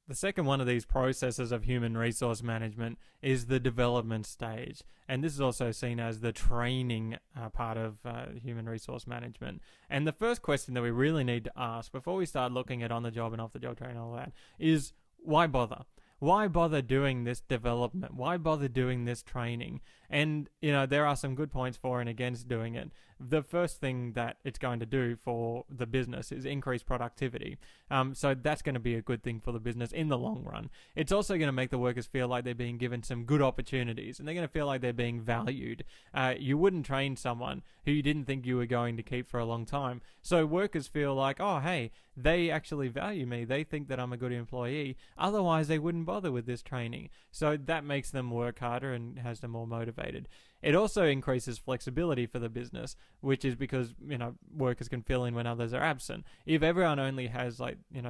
The second one of these processes of human resource management is the development stage. And this is also seen as the training part of human resource management. And the first question that we really need to ask before we start looking at on the job and off the job training and all that is, why bother? Why bother doing this development? Why bother doing this training? And, there are some good points for and against doing it. The first thing that it's going to do for the business is increase productivity. So that's going to be a good thing for the business in the long run. It's also going to make the workers feel like they're being given some good opportunities, and they're going to feel like they're being valued. You wouldn't train someone who you didn't think you were going to keep for a long time. So workers feel like, oh, hey, they actually value me. They think that I'm a good employee. Otherwise, they wouldn't bother with this training. So that makes them work harder and has them more motivated. It also increases flexibility for the business, which is because, workers can fill in when others are absent. If everyone only has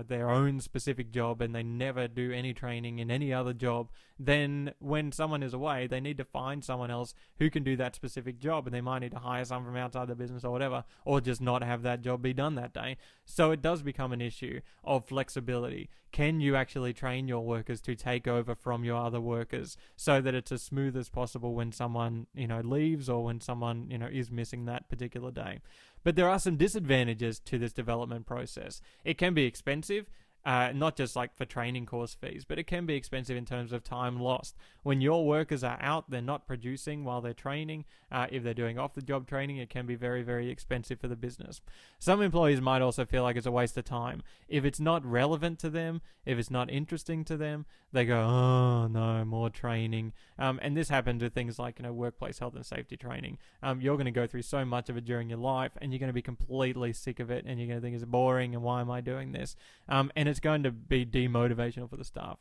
their own specific job and they never do any training in any other job, then when someone is away, they need to find someone else who can do that specific job, and they might need to hire someone from outside the business or whatever, or just not have that job be done that day. So it does become an issue of flexibility. Can you actually train your workers to take over from your other workers so that it's as smooth as possible when someone, leaves, or when someone, is missing that particular day? But there are some disadvantages to this development process. It can be expensive. Not just like for training course fees, but it can be expensive in terms of time lost. When your workers are out, they're not producing while they're training. If they're doing off-the-job training, it can be very, very expensive for the business. Some employees might also feel like it's a waste of time. If it's not relevant to them, if it's not interesting to them, they go, oh, no, more training. And this happens with things like, workplace health and safety training. You're going to go through so much of it during your life, and you're going to be completely sick of it, and you're going to think it's boring, and why am I doing this? And it's going to be demotivational for the staff.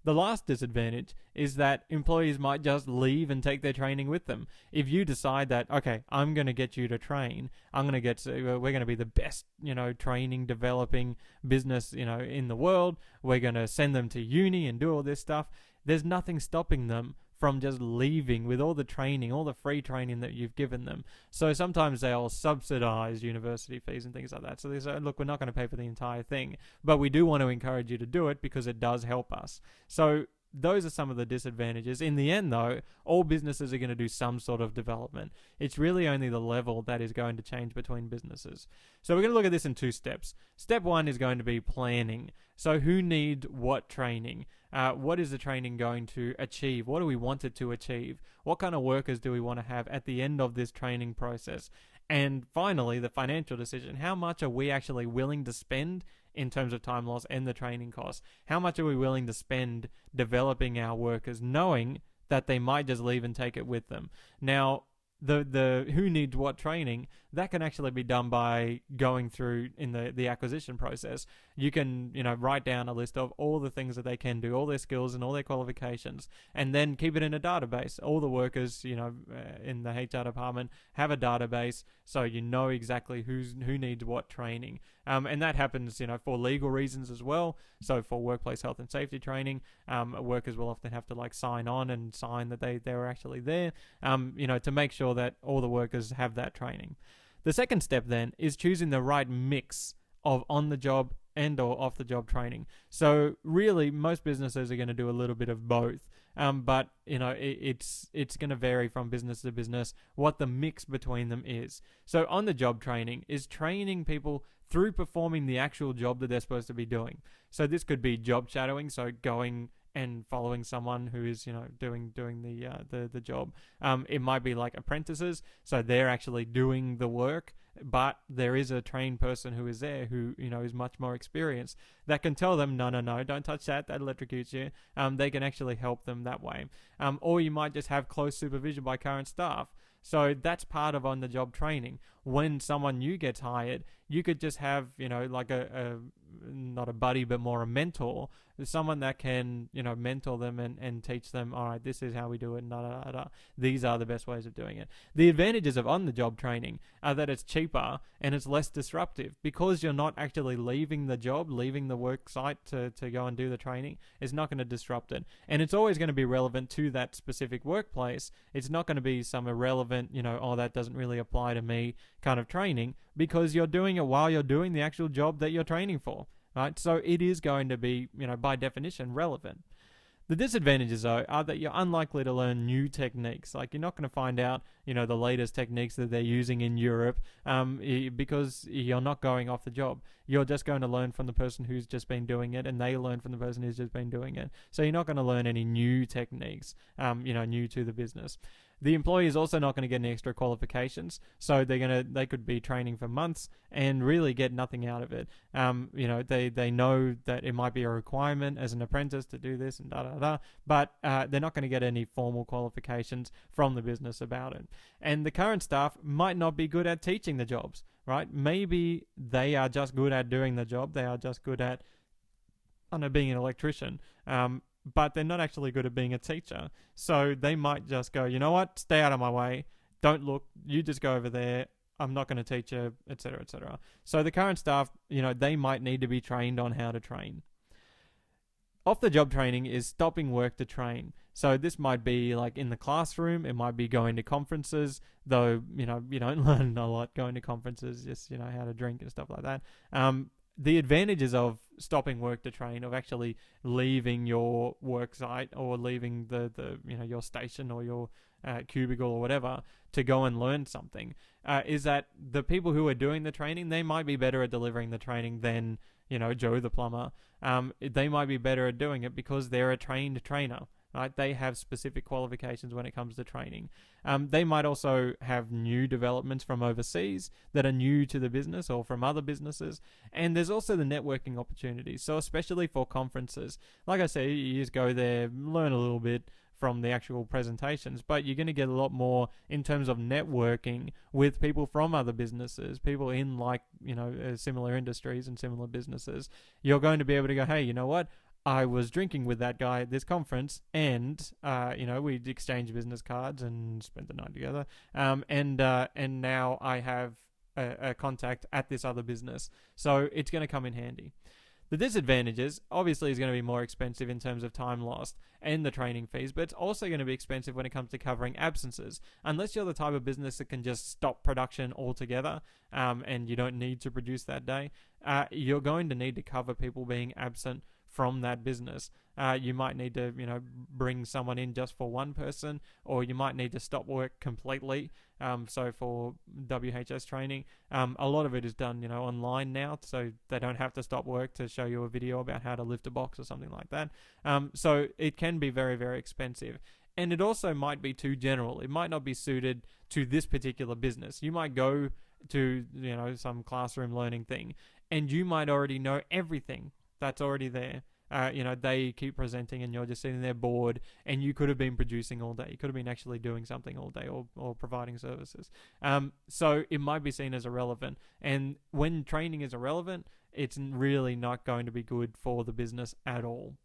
The last disadvantage is that employees might just leave and take their training with them. If you decide that, okay, I'm going to get you to train, we're going to be the best, training, developing business, in the world. We're going to send them to uni and do all this stuff. There's nothing stopping them from just leaving with all the training, all the free training that you've given them. So sometimes they'll subsidize university fees and things like that. So they say, look, we're not going to pay for the entire thing, but we do want to encourage you to do it because it does help us. So those are some of the disadvantages. In the end, though, all businesses are going to do some sort of development. It's really only the level that is going to change between businesses. So we're going to look at this in two steps. Step one is going to be planning. So who needs what training? What is the training going to achieve? What do we want it to achieve? What kind of workers do we want to have at the end of this training process? And finally, the financial decision. How much are we actually willing to spend in terms of time loss and the training costs? How much are we willing to spend developing our workers, knowing that they might just leave and take it with them? Now, the who needs what training, that can actually be done by going through in the acquisition process. You can, write down a list of all the things that they can do, all their skills and all their qualifications, and then keep it in a database. All the workers, in the HR department have a database, so you know exactly who needs what training. And that happens, for legal reasons as well. So for workplace health and safety training, workers will often have to sign on and sign that they were actually there, to make sure that all the workers have that training. The second step then is choosing the right mix of on-the-job and or off-the-job training. So really, most businesses are going to do a little bit of both. But it's going to vary from business to business what the mix between them is. So on-the-job training is training people through performing the actual job that they're supposed to be doing. So this could be job shadowing, so going and following someone who is, doing the job. It might be like apprentices, so they're actually doing the work, but there is a trained person who is there who, is much more experienced that can tell them, no, don't touch that electrocutes you. They can actually help them that way. Or you might just have close supervision by current staff. So that's part of on-the-job training. When someone new gets hired, you could just have, like a not a buddy, but more a mentor, someone that can, mentor them and teach them, all right, this is how we do it, these are the best ways of doing it. The advantages of on-the-job training are that it's cheaper and it's less disruptive because you're not actually leaving the job, leaving the work site to go and do the training. It's not going to disrupt it. And it's always going to be relevant to that specific workplace. It's not going to be some irrelevant, that doesn't really apply to me kind of training, because you're doing it while you're doing the actual job that you're training for. right? So it is going to be, by definition, relevant. The disadvantages, though, are that you're unlikely to learn new techniques. Like, you're not going to find out, the latest techniques that they're using in Europe, because you're not going off the job. You're just going to learn from the person who's just been doing it, and they learn from the person who's just been doing it. So you're not going to learn any new techniques, new to the business. The employee is also not going to get any extra qualifications, so they could be training for months and really get nothing out of it. They know that it might be a requirement as an apprentice to do this and but they're not going to get any formal qualifications from the business about it. And the current staff might not be good at teaching the jobs, right? Maybe they are just good at doing the job. They are just good at, being an electrician. But they're not actually good at being a teacher. So they might just go, you know what, stay out of my way. Don't look. You just go over there. I'm not going to teach you, etc., etc. So the current staff, they might need to be trained on how to train. Off-the-job training is stopping work to train. So this might be like in the classroom. It might be going to conferences, though, you don't learn a lot going to conferences, just, how to drink and stuff like that. The advantages of stopping work to train, of actually leaving your work site or leaving the your station or your cubicle or whatever to go and learn something, is that the people who are doing the training, they might be better at delivering the training than Joe the plumber. They might be better at doing it because they're a trained trainer. Right? They have specific qualifications when it comes to training. They might also have new developments from overseas that are new to the business or from other businesses. And there's also the networking opportunities. So especially for conferences, like I say, you just go there, learn a little bit from the actual presentations, but you're going to get a lot more in terms of networking with people from other businesses, people in similar industries and similar businesses. You're going to be able to go, hey, you know what? I was drinking with that guy at this conference, and we exchanged business cards and spent the night together. And now I have a contact at this other business, so it's going to come in handy. The disadvantages, obviously, is going to be more expensive in terms of time lost and the training fees, but it's also going to be expensive when it comes to covering absences. Unless you're the type of business that can just stop production altogether, and you don't need to produce that day, you're going to need to cover people being absent from that business. You might need to, bring someone in just for one person, or you might need to stop work completely. So for WHS training, a lot of it is done, online now, so they don't have to stop work to show you a video about how to lift a box or something like that. So it can be very, very expensive. And it also might be too general. It might not be suited to this particular business. You might go to, some classroom learning thing, and you might already know everything that's already there. They keep presenting and you're just sitting there bored, and you could have been producing all day. You could have been actually doing something all day or providing services. So it might be seen as irrelevant. And when training is irrelevant, it's really not going to be good for the business at all.